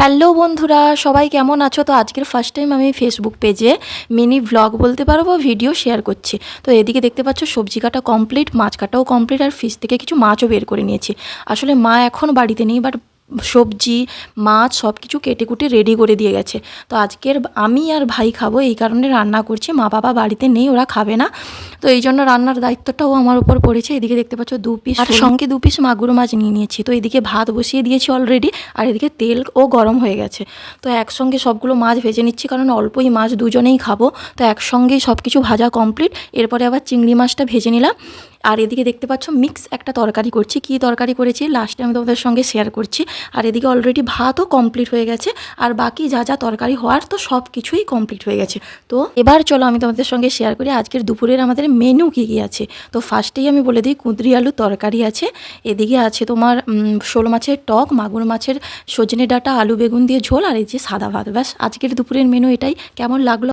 Hello বন্ধুরা, সবাই কেমন আছো? তো আজকের ফার্স্ট টাইম আমি ফেসবুক পেজে মিনি ভ্লগ বলতে পারবো ভিডিও শেয়ার করছি। তো এদিকে দেখতে পাচ্ছ সবজি কাটা কমপ্লিট, মাছ কাটাও কমপ্লিট, আর ফ্রিজ থেকে কিছু মাছও বের করে নিয়েছি। আসলে মা এখন বাড়িতে নেই, বাট সবজি মাছ সব কিছু কেটে কুটে রেডি করে দিয়ে গেছে। তো আজকের আমি আর ভাই খাবো, এই কারণে রান্না করছি। মা বাবা বাড়িতে নেই, ওরা খাবে না, তো এই জন্য রান্নার দায়িত্বটাও আমার উপর পড়েছে। এদিকে দেখতে পাচ্ছ 2 পিস, আর সঙ্গে 2 পিস মাগুর মাছ নিয়ে নিয়েছি। তো এদিকে ভাত বসিয়ে দিয়েছি অলরেডি, আর এদিকে তেলও গরম হয়ে গেছে। তো একসঙ্গে সবগুলো মাছ ভেজে নিচ্ছি, কারণ অল্পই মাছ, দুজনেই খাবো। তো একসঙ্গেই সব কিছু ভাজা কমপ্লিট। এরপরে আবার চিংড়ি মাছটা ভেজে নিলাম। আর এদিকে দেখতে পাচ্ছ মিক্স একটা তরকারি করছি। কী তরকারি করেছি লাস্টে আমি তোমাদের সঙ্গে শেয়ার করছি। আর এদিকে অলরেডি ভাতও কমপ্লিট হয়ে গেছে, আর বাকি যা যা তরকারি হওয়ার তো সব কিছুই কমপ্লিট হয়ে গেছে। তো এবার চলো আমি তোমাদের সঙ্গে শেয়ার করি আজকের দুপুরের আমাদের মেনু কী কী আছে। তো ফার্স্টেই আমি বলে দিই, কুঁদরি আলুর তরকারি আছে, এদিকে আছে তোমার শোল মাছের টক, মাগুর মাছের সজনে ডাঁটা, আলু বেগুন দিয়ে ঝোল, আর এই যে সাদা ভাত। ব্যাস আজকের দুপুরের মেনু এটাই। কেমন লাগলো